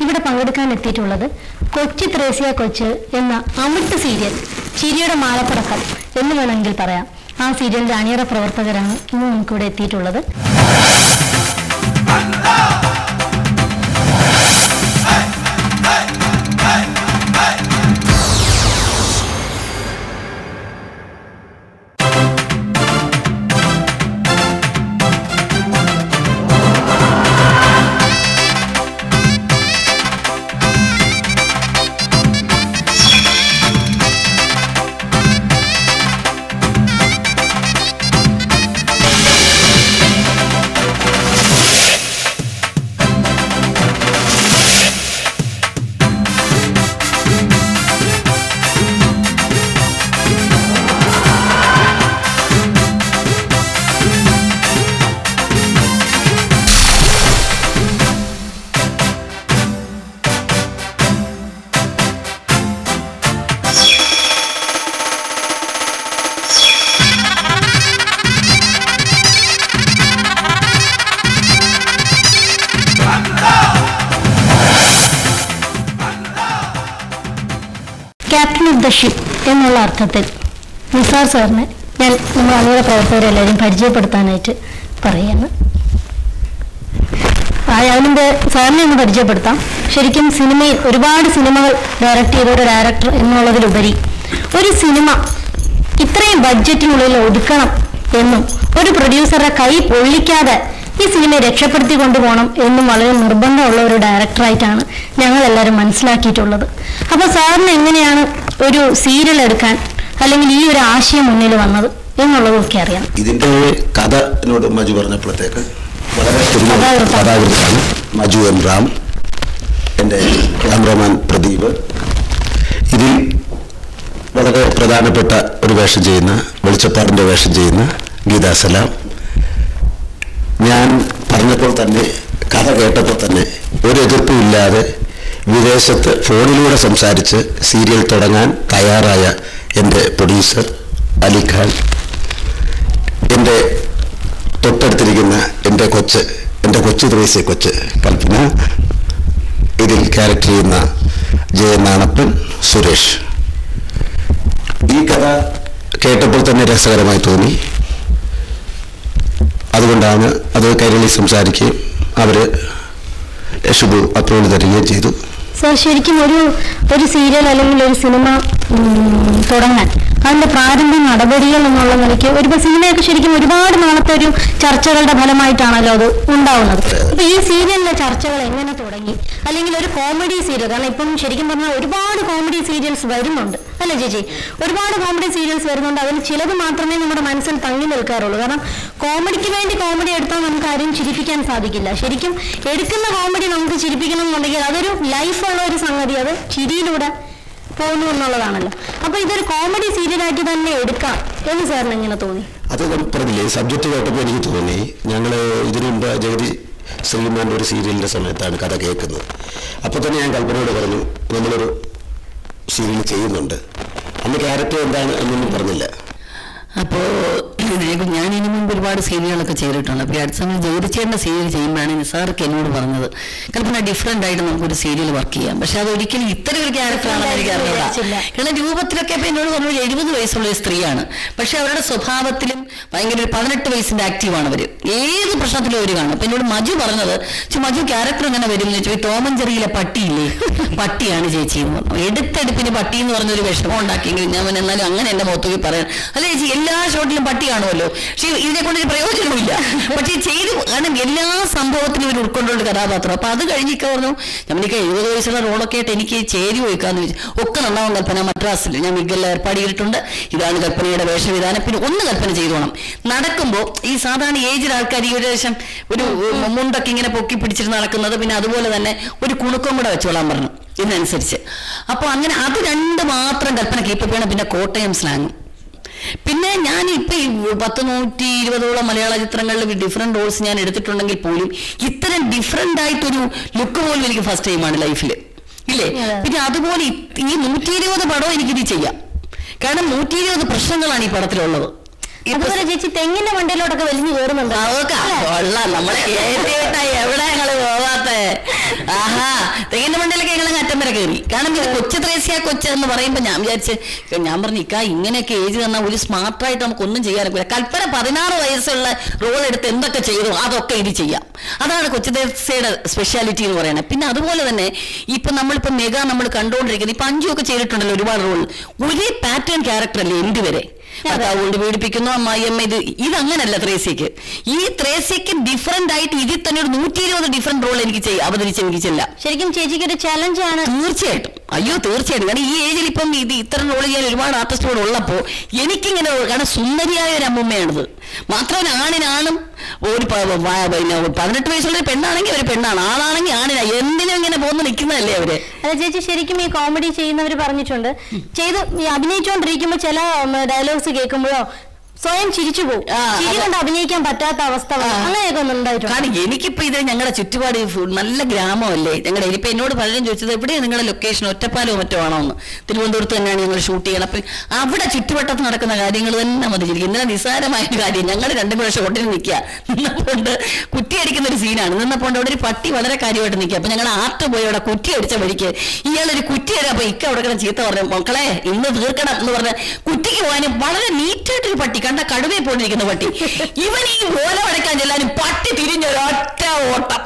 ഇവിടെ പങ്കെടുക്കാൻ എത്തിയിട്ടുള്ളത് കൊച്ചി ത്രേസ്യ കൊച്ച് എന്ന അമിട്ട് സീരിയൽ ചിരിയുടെ മാലപ്പടക്കം എന്ന് വേണമെങ്കിൽ പറയാം. ആ സീരിയലിന്റെ അണിയറ പ്രവർത്തകരാണ് ഇന്ന് നമുക്കിവിടെ എത്തിയിട്ടുള്ളത്. ക്യാപ്റ്റൻ ഓഫ് ദ ഷിപ്പ് എന്നുള്ള അർത്ഥത്തിൽ നിസാർ സാറിനെ ഞാൻ നമ്മൾ അണിയറ പ്രവർത്തകരെല്ലാവരും പരിചയപ്പെടുത്താനായിട്ട് പറയുകയാണ്. അതിൻ്റെ സാറിനെ ഒന്ന് പരിചയപ്പെടുത്താം. ശരിക്കും സിനിമയിൽ ഒരുപാട് സിനിമകൾ ഡയറക്റ്റ് ചെയ്ത ഒരു ഡയറക്ടർ എന്നുള്ളതിലുപരി ഒരു സിനിമ ഇത്രയും ബഡ്ജറ്റിനുള്ളിൽ ഒതുക്കണം എന്നും ഒരു പ്രൊഡ്യൂസറുടെ കൈ പൊള്ളിക്കാതെ ഈ സിനിമയെ രക്ഷപ്പെടുത്തി കൊണ്ടുപോകണം എന്നും വളരെ നിർബന്ധമുള്ള ഒരു ഡയറക്ടറായിട്ടാണ് ഞങ്ങളെല്ലാവരും മനസ്സിലാക്കിയിട്ടുള്ളത്. അപ്പോൾ സാറിന് എങ്ങനെയാണ് ഒരു സീരിയൽ എടുക്കാൻ അല്ലെങ്കിൽ ഈ ഒരു ആശയം മുന്നിൽ വന്നത് എന്നുള്ളതൊക്കെ അറിയാം. ഇതിന്റെ കഥ എന്നോട് മജു പറഞ്ഞപ്പോഴത്തേക്ക് വളരെ കഥാകൃത്താണ് മജു എം റാം, എൻ്റെ ക്യാമറമാൻ പ്രദീപ്. ഇതിൽ വളരെ പ്രധാനപ്പെട്ട ഒരു വേഷം ചെയ്യുന്ന, വെളിച്ചപ്പാടിൻ്റെ വേഷം ചെയ്യുന്ന ഗീതാ സലാം. ഞാൻ പറഞ്ഞപ്പോൾ തന്നെ, കഥ കേട്ടപ്പോൾ തന്നെ ഒരു എതിർപ്പുമില്ലാതെ വിദേശത്ത് ഫോണിലൂടെ സംസാരിച്ച് സീരിയൽ തുടങ്ങാൻ തയ്യാറായ എൻ്റെ പ്രൊഡ്യൂസർ അലിഖാൻ, എൻ്റെ തൊട്ടടുത്തിരിക്കുന്ന എൻ്റെ കൊച്ചു ത്രേസ്യ കൊച്ച് കൽപ്പന, ഇതിൽ ക്യാരക്ടർ ചെയ്യുന്ന ജയനാണപ്പൻ, സുരേഷ്. ഈ കഥ കേട്ടപ്പോൾ തന്നെ രസകരമായി തോന്നി. അതുകൊണ്ടാണ് അത് കൈരളി സംസാരിക്കുകയും അവർ ഷുബു അപ്രൂവൽ തരികയും ചെയ്തു. സാർ, ശരിക്കും ഒരു സീരിയൽ അല്ലെങ്കിൽ ഒരു സിനിമ തുടങ്ങാൻ അതിന്റെ പ്രാരംഭ നടപടികൾ എന്നുള്ള നിലയ്ക്ക് ഒരു സിനിമയൊക്കെ ശരിക്കും ഒരുപാട് നാളത്തെ ഒരു ചർച്ചകളുടെ ഫലമായിട്ടാണല്ലോ അത് ഉണ്ടാവുന്നത്. അപ്പൊ ഈ സീരിയലിലെ ചർച്ചകൾ എങ്ങനെ തുടങ്ങി? അല്ലെങ്കിൽ ഒരു കോമഡി സീരിയൽ, കാരണം ഇപ്പം ശരിക്കും പറഞ്ഞാൽ ഒരുപാട് കോമഡി സീരിയൽസ് വരുന്നുണ്ട് അല്ലേ ചേച്ചി? ഒരുപാട് കോമഡി സീരിയൽസ് വരുന്നുണ്ട്. അതിൽ ചിലത് മാത്രമേ നമ്മുടെ മനസ്സിൽ തങ്ങി നിൽക്കാറുള്ളൂ. കാരണം കോമഡിക്ക് വേണ്ടി കോമഡി എടുത്താൽ നമുക്ക് ആരെയും ചിരിപ്പിക്കാൻ സാധിക്കില്ല. ശരിക്കും എടുക്കുന്ന കോമഡി നമുക്ക് ചിരിപ്പിക്കണം എന്നുണ്ടെങ്കിൽ അതൊരു ലൈഫുള്ള ഒരു സംഗതി, അത് ചിരിയിലൂടെ പോകുന്നു എന്നുള്ളതാണല്ലോ. അപ്പൊ ഇതൊരു കോമഡി സീരിയലായിട്ട് തന്നെ എടുക്കാം എന്ന് സാറിന് എങ്ങനെ തോന്നി? അത് പറഞ്ഞില്ലേ, സബ്ജക്റ്റ് കേട്ടപ്പോൾ എനിക്ക് തോന്നി, ഞങ്ങൾ ഇതിനു മുമ്പ് ജഗതി ശ്രീമാൻ്റെ ഒരു സീരിയലിൻ്റെ സമയത്താണ് കഥ കേൾക്കുന്നത്. അപ്പോൾ തന്നെ ഞാൻ കൽപ്പനയോട് പറഞ്ഞു, നമ്മളൊരു സീരിയൽ ചെയ്യുന്നുണ്ട്. അന്ന് ക്യാരക്ടർ എന്താണ് എന്നൊന്നും പറഞ്ഞില്ല. അപ്പോൾ ഞാൻ ഇതിനു മുമ്പ് ഒരുപാട് സീരിയലൊക്കെ ചെയ്തിട്ടുണ്ട്. അപ്പോൾ അടുത്ത സമയം ജോലിച്ചേണ്ട സീരിയൽ ചെയ്യുമ്പോഴാണ് നിസാർക്ക് എന്നോട് പറഞ്ഞത്, കൽപ്പന ഡിഫറെൻ്റ് ആയിട്ട് നമുക്കൊരു സീരിയൽ വർക്ക് ചെയ്യാം. പക്ഷെ അത് ഒരിക്കലും ഇത്തരം ഒരു ക്യാരക്ടറാണെന്ന് എനിക്ക് അറിയില്ല. കാരണം രൂപത്തിലൊക്കെ ഇപ്പോൾ എന്നോട് പറഞ്ഞു 70 വയസ്സുള്ള ഒരു സ്ത്രീയാണ്. പക്ഷെ അവരുടെ സ്വഭാവത്തിലും ഭയങ്കര ഒരു 18 വയസ്സിൻ്റെ ആക്റ്റീവാണ് അവർ. ഏത് പ്രശ്നത്തിലും അവർ കാണും. അപ്പം എന്നോട് മജു പറഞ്ഞത്, മജു ക്യാരക്ടർ എങ്ങനെ വരും എന്ന് വെച്ചാൽ ടോം ആൻഡ് ജെറിയിലെ പട്ടിയില്ലേ, പട്ടിയാണ് ചേച്ചി എന്ന് പറഞ്ഞു. എടുത്തെടുപ്പിന് പട്ടി എന്ന് പറഞ്ഞൊരു വിഷമം ഉണ്ടാക്കിയെങ്കിൽ ഞാൻ എന്നാലും അങ്ങനെ എൻ്റെ മുഖത്തേക്ക് പറയാൻ, അല്ല ചേച്ചി എല്ലാ ഷോട്ടിലും പട്ടി കാണുമല്ലോ, പക്ഷെ ഇതിനെ കൊണ്ടൊരു പ്രയോജനമില്ല. പക്ഷേ ചെയ്തു, കാരണം എല്ലാ സംഭവത്തിനും ഇവർ ഉൾക്കൊണ്ടുള്ള കഥാപാത്രം. അപ്പം അത് കഴിഞ്ഞിട്ട് പറഞ്ഞു, നമ്മൾക്ക് 70 വയസ്സുള്ള റോളൊക്കെ ആയിട്ട് എനിക്ക് ചേരി പോയിക്കാന്ന് വെച്ചു. ഒക്കെ നന്നാവും കൽപ്പന, മദ്രാസിൽ ഞാൻ മികെല്ലാം ഏർപ്പാട് ചെയ്തിട്ടുണ്ട്, ഇതാണ് കൽപ്പനയുടെ വേഷവിധാനം, പിന്നെ ഒന്ന് കൽപ്പന ചെയ്തോണം. നടക്കുമ്പോൾ ഈ സാധാരണ ഏജിൽ ആൾക്കാർ ഈ ഒരു ശേഷം ഒരു മുണ്ടൊക്കെ ഇങ്ങനെ പൊക്കി പിടിച്ചിട്ട് നടക്കുന്നത്, പിന്നെ അതുപോലെ തന്നെ ഒരു കുണുക്കം കൂടെ വെച്ചോളാൻ പറഞ്ഞു ഇതിനനുസരിച്ച്. അപ്പോൾ അങ്ങനെ അത് രണ്ട് മാത്രം കൽപ്പന കീപ്പ് ചെയ്യണം. പിന്നെ കോട്ടയം സ്ലാങ്. പിന്നെ ഞാൻ ഇപ്പം ഈ 120-120ഓളം മലയാള ചിത്രങ്ങളിൽ ഡിഫറെൻറ്റ് റോൾസ് ഞാൻ എടുത്തിട്ടുണ്ടെങ്കിൽ പോലും ഇത്തരം ഡിഫറെൻ്റ് ആയിട്ടൊരു ലുക്ക് പോലും എനിക്ക് ഫസ്റ്റ് ടൈമാണ് ലൈഫിൽ, ഇല്ലേ? പിന്നെ അതുപോലെ ഈ 120 പടവും എനിക്കിത് ചെയ്യാം. കാരണം 120 പ്രശ്നങ്ങളാണ് ഈ പടത്തിലുള്ളത്. അതുപോലെ ചേച്ചി തെങ്ങിന്റെ മണ്ടയിലോട്ടൊക്കെ വലിഞ്ഞു കയറുന്നുണ്ട്. നമ്മളെ എവിടെ ഞങ്ങള് പോവാത്തെ? ആഹാ, തെങ്ങിന്റെ മണ്ടയിലൊക്കെ ഞങ്ങൾ അറ്റം വരെ കയറി. കാരണം ഇത് കൊച്ചു ത്രേസ്യ എന്ന് പറയുമ്പോ ഞാൻ പറഞ്ഞു ഇക്ക ഇങ്ങനെയൊക്കെ ഏജ് തന്നാൽ ഒരു സ്മാർട്ടായിട്ട് നമുക്കൊന്നും ചെയ്യാനൊക്കില്ല. കൽപ്പന 16 വയസ്സുള്ള റോൾ എടുത്ത് എന്തൊക്കെ ചെയ്തു അതൊക്കെ ഇത് ചെയ്യാം. അതാണ് കൊച്ചു ത്രേസ്യയുടെ സ്പെഷ്യാലിറ്റി എന്ന് പറയുന്നത്. പിന്നെ അതുപോലെ തന്നെ ഇപ്പൊ നമ്മളിപ്പോ മെഗാ നമ്മൾ കണ്ടുകൊണ്ടിരിക്കുന്നത് ഇപ്പൊ അഞ്ചുമൊക്കെ ചെയ്തിട്ടുണ്ടല്ലോ ഒരുപാട് റോൾ. ഒരേ പാറ്റേൺ ക്യാരക്ടർ അല്ലേ എന്ത് വരെ കൊണ്ട് പീഡിപ്പിക്കുന്നു അമ്മായിയമ്മ. ഇതങ്ങനല്ല ത്രേസ്യക്ക്. ഈ ത്രേസ്യക്ക് ഡിഫറെന്റ് ആയിട്ട് ഇതിൽ തന്നെ ഒരു 120 ഡിഫറെന്റ് റോൾ എനിക്ക് അവതരിച്ചില്ല. ശരിക്കും ചേച്ചിക്ക് ഒരു ചലഞ്ചാണ്. തീർച്ചയായിട്ടും, അയ്യോ തീർച്ചയായിട്ടും. കാരണം ഈ ഏജിൽ ഇപ്പം ഇത്തരം റോൾ ചെയ്യാൻ ഒരുപാട് ആർട്ടിസ്റ്റോട് ഉള്ളപ്പോ എനിക്കിങ്ങനെ, കാരണം സുന്ദരിയായ ഒരു അമ്മൂമ്മയാണിത്. മാത്രമല്ല ആണിനാണും ഒരു 18 വയസ്സുള്ള ഒരു പെണ്ണാണെങ്കിൽ ഒരു പെണ്ണാണ്, ആളാണെങ്കിൽ ആണിനാ. എന്തിനും ഇങ്ങനെ പോന്ന് നിൽക്കുന്നതല്ലേ അവര്. അല്ല ചേച്ചി, ശരിക്കും ഈ കോമഡി ചെയ്യുന്നവർ പറഞ്ഞിട്ടുണ്ട്, അഭിനയിച്ചുകൊണ്ടിരിക്കുമ്പോ ചില ഡയലോഗ്സ് കേൾക്കുമ്പോഴോ സ്വയം ചിരിച്ചു പോകും, ചിരി കൊണ്ട് അഭിനയിക്കാൻ പറ്റാത്ത അവസ്ഥ, അങ്ങനെയൊക്കെ ഒന്നും ഉണ്ടായിട്ടുണ്ട്. കാരണം എനിക്കിപ്പോ ഇത് ഞങ്ങളുടെ ചുറ്റുപാട് നല്ല ഗ്രാമമല്ലേ ഞങ്ങളുടെ. ഇപ്പൊ എന്നോട് പലരും ചോദിച്ചത് എവിടെയാണ് നിങ്ങളുടെ ലൊക്കേഷൻ, ഒറ്റപ്പാലോ മറ്റോ ആണോ എന്ന്. തിരുവനന്തപുരത്ത് തന്നെയാണ് ഞങ്ങൾ ഷൂട്ട് ചെയ്യണം. അപ്പൊ അവിടെ ചുറ്റുവട്ടത്ത് നടക്കുന്ന കാര്യങ്ങൾ തന്നെ മതിച്ചിരിക്കും. ഇന്നലെ നിസ്സാരമായൊരു കാര്യം, ഞങ്ങൾ 2 കൂടെ ഷോട്ടിൽ നിൽക്കുക, നിന്നപ്പോണ്ട് കുറ്റിയടിക്കുന്ന ഒരു സീനാണ്. നിന്നപ്പോണ്ട് അവിടെ ഒരു പട്ടി വളരെ കാര്യമായിട്ട് നിൽക്കുക. അപ്പൊ ഞങ്ങൾ ആർട്ട് പോയി അവിടെ കുറ്റി അടിച്ച വഴിക്ക് ഇയാളൊരു കുറ്റി അടിക്കുക. അപ്പൊ ഇക്ക അവിടെ ചീത്ത പറഞ്ഞു, മക്കളെ ഇന്ന് തീർക്കണം എന്ന് പറഞ്ഞ കുറ്റിക്ക് പോകാനും വളരെ നീറ്റായിട്ടൊരു പട്ടി, കണ്ട കടുവയെ പോണ്ടിരിക്കുന്ന പട്ടി. ഇവൻ ഈ ഓല അടയ്ക്കാൻ ചെല്ലാനും പട്ടി തിരിഞ്ഞൊരൊറ്റ ഓട്ടം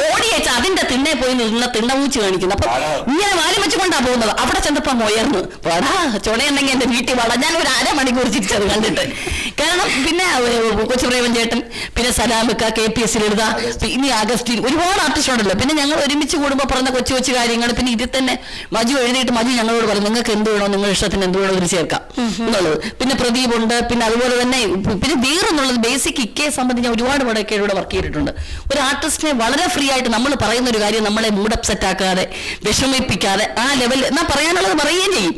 ഓടിയച്ച അതിന്റെ തിണ്ണെ പോയി നിന്ന് തിണ്ണമൂച്ച് കാണിക്കുന്നു. അപ്പൊ ഇങ്ങനെ വാലി വെച്ചുകൊണ്ടാ പോകുന്നത്. അവിടെ ചെന്നപ്പോ ഉയർന്നു വടാ ചുണയുണ്ടെങ്കിൽ എന്റെ വീട്ടിൽ വള. ഞാൻ ഒരു 1/2 മണിക്കൂർ ചിരിച്ചത് കണ്ടിട്ട്. കാരണം പിന്നെ കൊച്ചുപ്രേമൻ ചേട്ടൻ, പിന്നെ സലാമിക്ക, KPS എഴുതാ, ഇനി അഗസ്റ്റിൻ, ഒരുപാട് ആർട്ടിസ്റ്റ് ഉണ്ടല്ലോ. പിന്നെ ഞങ്ങൾ ഒരുമിച്ച് കൂടുമ്പോൾ പറഞ്ഞ കൊച്ചു കൊച്ചു കാര്യങ്ങൾ. പിന്നെ ഇതിൽ തന്നെ മജു എഴുതിയിട്ട് മജു ഞങ്ങളോട് പറയും നിങ്ങൾക്ക് എന്ത് വേണോ, നിങ്ങളുടെ ഇഷ്ടത്തിന് എന്ത് വേണോ ഇതിൽ ചേർക്കാം എന്നുള്ളത്. പിന്നെ പ്രദീപ് ഉണ്ട്. പിന്നെ അതുപോലെ തന്നെ പിന്നെ വേറെന്നുള്ളത് ബേസിക് ഇക്കയെ സംബന്ധിച്ച് ഞാൻ ഒരുപാട് പടമൊക്കെ ഇവിടെ വർക്ക് ചെയ്തിട്ടുണ്ട്. ഒരു ആർട്ടിസ്റ്റിനെ വളരെ ഫ്രീ ആയിട്ട് നമ്മൾ പറയുന്ന ഒരു കാര്യം നമ്മളെ മൂഡ് അപ്സെറ്റ് ആക്കാതെ വിഷമിപ്പിക്കാതെ ആ ലെവലിൽ എന്നാൽ പറയാനുള്ളത് പറയുകയും ചെയ്യും.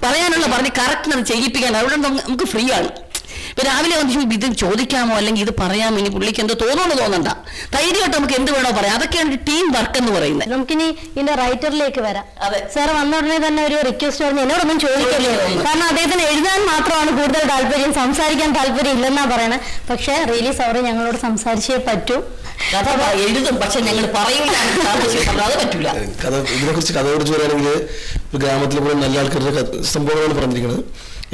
പറയാനുള്ള പറഞ്ഞ് കറക്റ്റ് അത് ചെയ്യിപ്പിക്കാൻ അവിടെ നമുക്ക് ഫ്രീ ആണ്. ഇപ്പൊ രാവിലെ വന്ന് ഇത് ചോദിക്കാമോ അല്ലെങ്കിൽ ഇത് പറയാമോ, ഇനി പുള്ളിക്ക് എന്തോ തോന്നണ്ട, ധൈര്യമായിട്ട് നമുക്ക് എന്ത് വേണോ പറയാം. അതൊക്കെയാണ് ടീം വർക്ക് എന്ന് പറയുന്നത്. നമുക്കിനി ഇതിന്റെ റൈറ്ററിലേക്ക് വരാം. സാർ വന്ന ഉടനെ തന്നെ ഒരു റിക്വസ്റ്റ് പറഞ്ഞു, എന്നോടൊന്നും ചോദിക്കല്ലേ, കാരണം അദ്ദേഹത്തിന് എഴുതാൻ മാത്രമാണ് കൂടുതൽ താല്പര്യം, സംസാരിക്കാൻ താല്പര്യം ഇല്ലെന്നാ പറയണേ. പക്ഷെ റിയലി സോറി, ഞങ്ങളോട് സംസാരിച്ചേ പറ്റൂ. എഴുതും, പക്ഷെ ഞങ്ങൾ പറയില്ല, അത് പറ്റൂല. ഇതിനെ കുറിച്ച് കഥ കുറിച്ച് പറയുകയാണെങ്കിൽ ഗ്രാമത്തിലെ പോലെ നല്ല ആൾക്കാരുടെ സംഭവങ്ങളാണ് പറഞ്ഞിരിക്കുന്നത്.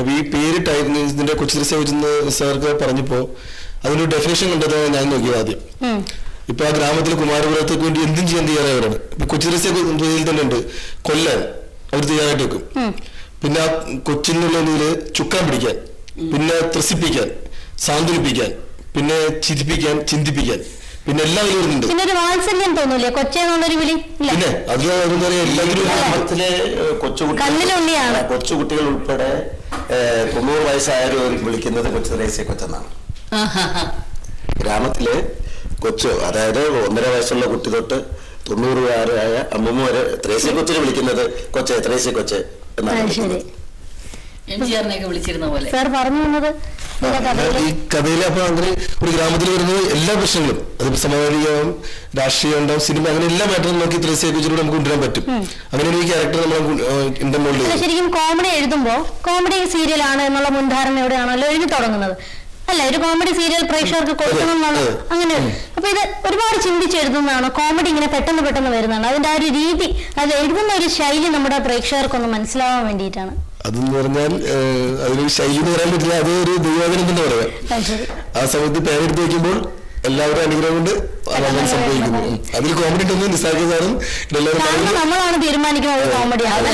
അപ്പൊ ഈ പേര് ഇതിന്റെ കൊച്ചു ത്രേസ്യ സാർക്ക് പറഞ്ഞപ്പോ അതിനൊരു ഡെഫിനേഷൻ കണ്ടെത്താൻ ഞാൻ നോക്കിയത് ആദ്യം. ഇപ്പൊ ആ ഗ്രാമത്തിലെ കുമാരപുരത്തേക്ക് വേണ്ടി എന്തും ചെയ്യാൻ തയ്യാറായവരാണ്. ഇപ്പൊ കൊച്ചു ത്രേസ്യ തന്നെ ഉണ്ട്, കൊല്ലാൻ അവർ തയ്യാറായിട്ട് വെക്കും. പിന്നെ ആ കൊച്ചിനുള്ള ചുക്കാൻ പിടിക്കാൻ, പിന്നെ ത്രസിപ്പിക്കാൻ, സാന്ത്വനിപ്പിക്കാൻ, പിന്നെ ചിരിപ്പിക്കാൻ, ചിന്തിപ്പിക്കാൻ, പിന്നെ എല്ലാം വരുന്നുണ്ട്. പിന്നെ ഒരു വാത്സല്യം തോന്നൂലേ കൊച്ചെന്നുള്ളൊരു വിളി? പിന്നെ അത് എന്താ പറയാ, എല്ലാവരും ഗ്രാമത്തിലെ കൊച്ചുകുട്ടികൾ ഉൾപ്പെടെ 90 വയസ്സായവർ വിളിക്കുന്നത് കൊച്ചു ത്രേസ്യ കൊച്ചെന്നാണ്. ഗ്രാമത്തിലെ കൊച്ചു, അതായത് 1.5 വയസ്സുള്ള കുട്ടി തൊട്ട് 90-കാരായ അമ്മൂമ്മ വരെ ത്രേസ്യ കൊച്ചിനെ വിളിക്കുന്നത് ത്രേസ്യ കൊച്ച് എന്നാണ്. വിളിച്ചിരുന്ന പോലെ സാർ പറഞ്ഞു വന്നത് ഈ കഥയിൽ. അപ്പൊ അങ്ങനെ ഒരു ഗ്രാമത്തിൽ വരുന്നത് എല്ലാ പ്രശ്നങ്ങളും, അതിപ്പോ സാമൂഹികവും രാഷ്ട്രീയം ഉണ്ടാവും, സിനിമ, അങ്ങനെ എല്ലാ മാറ്ററും നോക്കി ത്രേസ്യ കൊച്ചിലൂടെ നമുക്ക് കൊണ്ടുവരാൻ പറ്റും. അങ്ങനെ ഒരു ക്യാരക്ടർ നമ്മൾ ശരിക്കും കോമഡി എഴുതുമ്പോ കോമഡി സീരിയൽ ആണ് എന്നുള്ള മുൻധാരണയോടെയാണല്ലോ എഴുതി തുടങ്ങുന്നത് അല്ല? ഒരു കോമഡി സീരിയൽ പ്രേക്ഷകർക്ക് കൊടുക്കണം എന്നുള്ളത് അങ്ങനെ. അപ്പൊ ഇത് ഒരുപാട് ചിന്തിച്ചെഴുതുന്നതാണോ? കോമഡി ഇങ്ങനെ പെട്ടെന്ന് വരുന്നതാണ്? അതിന്റെ ആ ഒരു രീതി, അത് എഴുതുന്ന ഒരു ശൈലി നമ്മുടെ പ്രേക്ഷകർക്കൊന്ന് മനസ്സിലാവാൻ വേണ്ടിയിട്ടാണ്. അതെന്ന് പറഞ്ഞാൽ അതിനൊരു ശൈലി എന്ന് പറയാൻ പറ്റില്ല, അത് ഒരു ദൈവാധീനം തന്നെ പറയാം. ആ സമയത്ത് പേരെടുത്ത് വയ്ക്കുമ്പോൾ എല്ലാവരും അനുഗ്രഹം കൊണ്ട് സംഭവിക്കുന്നു. അതിൽ കോമഡി ഉണ്ടെന്ന് നിസ്സാരം നമ്മളാണ് തീരുമാനിക്കുന്നത് കോമഡിയാണ്.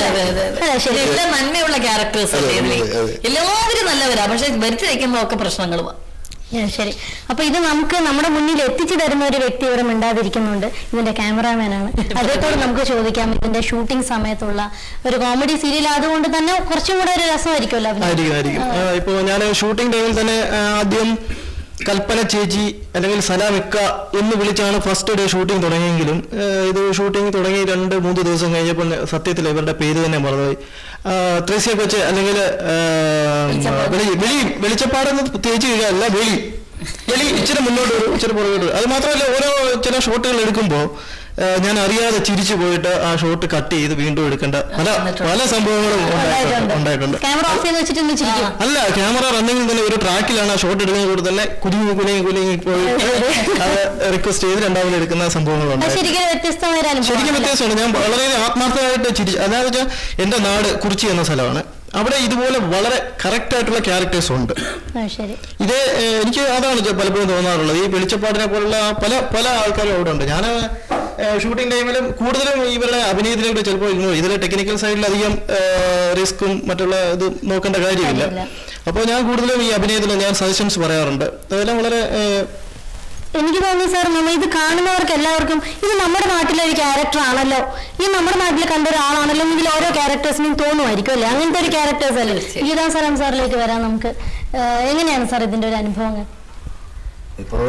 നന്മയുള്ള ക്യാരക്ടേഴ്സ് എല്ലാവരും നല്ലവരാ, പക്ഷെ വരുത്തി വയ്ക്കുമ്പോ ഒക്കെ പ്രശ്നങ്ങളും. ശരി, അപ്പൊ ഇത് നമുക്ക് നമ്മുടെ മുന്നിൽ എത്തിച്ചു തരുന്ന ഒരു വ്യക്തി ഇവിടെ മിണ്ടാതിരിക്കുന്നുണ്ട്. ഇതിന്റെ ക്യാമറാമാനാണ്. അദ്ദേഹത്തോട് നമുക്ക് ചോദിക്കാം, ഇതിന്റെ ഷൂട്ടിംഗ് സമയത്തുള്ള ഒരു കോമഡി സീരിയൽ അതുകൊണ്ട് തന്നെ കുറച്ചും കൂടെ ഒരു രസമായിരിക്കുമല്ലോ? ഇപ്പൊ ഞാൻ ഷൂട്ടിംഗ് ടൈമിൽ തന്നെ ആദ്യം കൽപ്പന ചേച്ചി അല്ലെങ്കിൽ സലാമിക്ക എന്ന് വിളിച്ചാണ് ഫസ്റ്റ് ഡേ ഷൂട്ടിംഗ് തുടങ്ങിയെങ്കിലും ഇത് ഷൂട്ടിംഗ് തുടങ്ങി 2-3 ദിവസം കഴിഞ്ഞപ്പോൾ സത്യത്തിൽ ഇവരുടെ പേര് തന്നെ മറന്നുപോയി. ത്രേസ്യ കൊച്ച് അല്ലെങ്കിൽ വെളിച്ചപ്പാടെന്ന് തേച്ച് കഴിയാനല്ല, ഇച്ചിരി മുന്നോട്ട് വരും, ഇച്ചിരി പുറകോട്ട് വരും. അത് മാത്രമല്ല ഓരോ ചില ഷോട്ടുകൾ എടുക്കുമ്പോൾ ഞാൻ അറിയാതെ ചിരിച്ചു പോയിട്ട് ആ ഷോട്ട് കട്ട് ചെയ്ത് വീണ്ടും എടുക്കേണ്ട പല സംഭവങ്ങളും ഉണ്ടായിട്ടുണ്ട്. അല്ല, ക്യാമറ റണ്ണിങ്ങിൽ തന്നെ ഒരു ട്രാക്കിലാണ് ആ ഷോട്ട് എടുക്കുന്നത് കൂടെ തന്നെ കുലുങ്ങി പോയി അത് റിക്വസ്റ്റ് ചെയ്ത് രണ്ടാമത് എടുക്കുന്ന സംഭവങ്ങളുണ്ട്. ശരിക്കും വ്യത്യാസമാണ്. ഞാൻ വളരെ ആത്മാർത്ഥമായിട്ട് ചിരിച്ചു. അതായത് വെച്ചാൽ എന്റെ നാട് കുറിച്ചി എന്ന സ്ഥലമാണ്. അവിടെ ഇതുപോലെ വളരെ കറക്റ്റ് ആയിട്ടുള്ള ക്യാരക്ടേഴ്സ് ഉണ്ട്. ഇത് എനിക്ക് അതാണ് പലപ്പോഴും തോന്നാറുള്ളത്. ഈ വെളിച്ചപ്പാടിനെ പോലുള്ള പല ആൾക്കാരും അവിടെ ഉണ്ട്. ഞാൻ ഷൂട്ടിംഗ് ടൈമിലും കൂടുതലും ഇവരുടെ അഭിനയത്തിലേക്ക് ചിലപ്പോൾ ഇതിലെ ടെക്നിക്കൽ സൈഡിൽ അധികം റിസ്ക്കും മറ്റുള്ള ഇത് നോക്കേണ്ട കാര്യമില്ല. അപ്പോൾ ഞാൻ കൂടുതലും ഈ അഭിനയത്തിൽ ഞാൻ സജഷൻസ് പറയാറുണ്ട്. അതെല്ലാം വളരെ എനിക്ക് തോന്നുന്നു സാർ, നമ്മൾ ഇത് കാണുന്നവർക്ക് എല്ലാവർക്കും ഇത് നമ്മുടെ നാട്ടിലെ ഒരു ക്യാരക്ടർ ആണല്ലോ, ഈ നമ്മുടെ നാട്ടിൽ കണ്ട ഒരാളാണല്ലോ, ഇതിൽ ഓരോ ക്യാരക്ടേഴ്സിനും തോന്നുമായിരിക്കും അല്ലേ, അങ്ങനത്തെ ഒരു ക്യാരക്ടേഴ്സ് അല്ലേ. ഗീതാ സലാം സാറിലേക്ക് വരാം നമുക്ക്. എങ്ങനെയാണ് സാർ ഇതിന്റെ ഒരു അനുഭവങ്ങൾ? ഇപ്പോ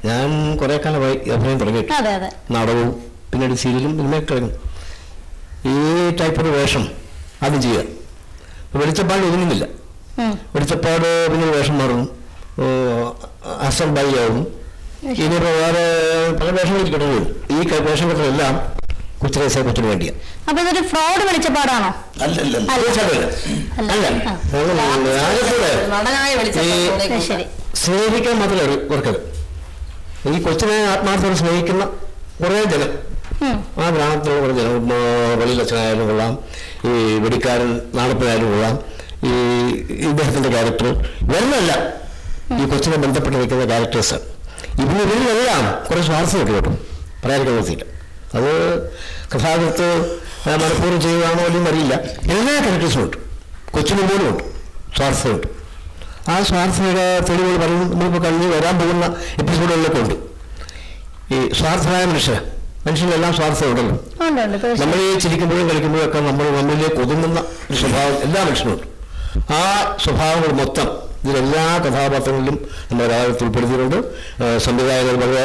ഞാൻ കുറെ കാലമായി അഭിനയം തുടങ്ങിയിട്ട്, നാടകവും പിന്നീട് സീരിയലും സിനിമയൊക്കെ തുടങ്ങി. ഈ ടൈപ്പ് ഒരു വേഷം ആദ്യം ചെയ്യുക. വെളിച്ചപ്പാട് ഒതുങ്ങുന്നില്ല. വെളിച്ചപ്പാട് പിന്നെ വേഷം മാറുന്നു, അസൽ ബൈ ആവും. ഇനിയിപ്പോൾ വേറെ പല വേഷങ്ങൾ കിട്ടുകയും ഈ വേഷം കിട്ടുന്നതെല്ലാം കൊച്ചിനെ കൊച്ചിന് വേണ്ടിയാണ്. അപ്പൊ ഇതൊരു ഫ്രോഡ് വെളിച്ചപ്പാടാണോ? സ്നേഹിക്കാൻ മാത്രമല്ല വർക്കത്. ഈ കൊച്ചിനെ ആത്മാർത്ഥം സ്നേഹിക്കുന്ന കുറേ ജനം, ആ ഗ്രാമത്തിലുള്ള കുറേ ജനം, വെളിയിലച്ഛനായാലും കൊള്ളാം, ഈ വെടിക്കാരൻ നാണപ്പനായാലും കൊള്ളാം, ഈ ഇദ്ദേഹത്തിന്റെ ക്യാരക്ടർ, ഇവരെന്നല്ല ഈ കൊച്ചിനെ ബന്ധപ്പെട്ട് നിൽക്കുന്ന ക്യാരക്ടേഴ്സാണ്. ഇവരിലെല്ലാം കുറേ സ്വാർത്ഥമൊക്കെ കിട്ടും, പറയാതിരിക്കാൻ നിർത്തിയില്ല. അത് കഥാകൃത്ത് മനഃപൂർവ്വം ചെയ്യുകയാണോ അല്ലെങ്കിൽ അറിയില്ല. എല്ലാ ക്യാരക്ടേഴ്സും ഉണ്ട്, കൊച്ചിനും പോലും ഉണ്ട്, സ്വാർത്ഥതയുണ്ട്. ആ സ്വാർത്ഥതയുടെ തെളിവുകൾ പറയും. നമ്മളിപ്പോൾ കഴിഞ്ഞ് വരാൻ പോകുന്ന എപ്പിസോഡുകളിലൊക്കെ ഉണ്ട്. ഈ സ്വാർത്ഥമായ മനുഷ്യനെല്ലാം സ്വാർത്ഥതയുണ്ടല്ലോ. നമ്മൾ ഈ ചിരിക്കുമ്പോഴും കളിക്കുമ്പോഴും ഒക്കെ നമ്മളിലേക്ക് ഒതുങ്ങുന്ന ഒരു സ്വഭാവം എല്ലാ മനുഷ്യനുണ്ട്. ആ സ്വഭാവങ്ങൾ മൊത്തം ഇതിലെല്ലാ കഥാപാത്രങ്ങളിലും നമ്മുടെ രാഗത്തിൽ ഉൾപ്പെടുത്തിയിട്ടുണ്ട്. സംവിധായകർ വളരെ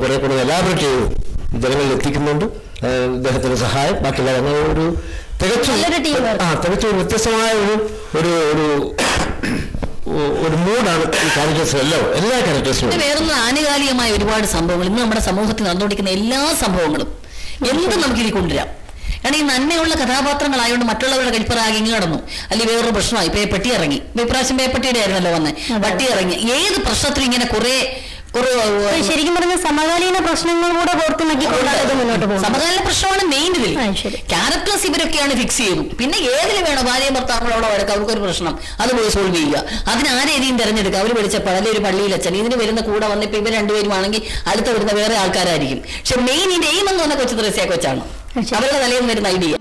കുറെ കൂടെ എലാബറേറ്റ് ചെയ്തു ജനങ്ങളിൽ എത്തിക്കുന്നുണ്ട്. ഇദ്ദേഹത്തിന്റെ സഹായം ബാക്കിയുള്ള ഒരു തികച്ചും വ്യത്യസ്തമായ ഒരു മൂഡാണ് ഈ ക്യാരക്ടേഴ്സ് എല്ലാം, എല്ലാ ക്യാരക്ടേഴ്സും. വേറൊന്നും ആനുകാലികമായ ഒരുപാട് സംഭവങ്ങൾ ഇന്ന് നമ്മുടെ സമൂഹത്തിൽ നടന്നുകൊണ്ടിരിക്കുന്ന എല്ലാ സംഭവങ്ങളും എന്തും നമുക്കിനി കൊണ്ടുവരാം. കാരണം ഈ നന്മയുള്ള കഥാപാത്രങ്ങളായതുകൊണ്ട് മറ്റുള്ളവരുടെ കടിപ്പറാകി ഇങ്ങ് കടന്നു. അല്ലെങ്കിൽ വേറൊരു പ്രശ്നമായി പെട്ടി ഇറങ്ങി. ഇപ്രാവശ്യം പേപ്പട്ടിയുടെ ആയിരുന്നല്ലോ വന്ന് പട്ടി ഇറങ്ങി. ഏത് പ്രശ്നത്തിലും ഇങ്ങനെ കുറെ ശരിക്കും പറഞ്ഞ സമകാലീന പ്രശ്നങ്ങൾ കൂടെ മുന്നോട്ട് പോകും. സമകാലീന പ്രശ്നമാണ് മെയിൻ. ഇതിൽ ക്യാരക്ടേഴ്സ് ഇവരൊക്കെയാണ് ഫിക്സ് ചെയ്തു. പിന്നെ ഏതിന് വേണം ഭാര്യയും ഭർത്താക്കളോടെ വഴക്ക്, അവർക്കൊരു പ്രശ്നം അത് പോയി സോൾവ് ചെയ്യുക. അതിന് ആരേതിയും തിരഞ്ഞെടുക്കുക. അവർ വിളിച്ചപ്പോൾ അല്ലെങ്കിൽ ഒരു പള്ളിയിലച്ഛൻ ഇതിന് വരുന്ന കൂടെ വന്നിപ്പോൾ ഇവർ രണ്ടുപേരും ആണെങ്കിൽ അടുത്ത വരുന്ന വേറെ ആൾക്കാരായിരിക്കും. പക്ഷെ മെയിൻ ഇതിന്റെ എയിം എന്ന് പറഞ്ഞ കൊച്ചു ത്രേസ്യ കൊച്ചാണ്. അവരുടെ തലയിൽ വരുന്ന ഐഡിയ.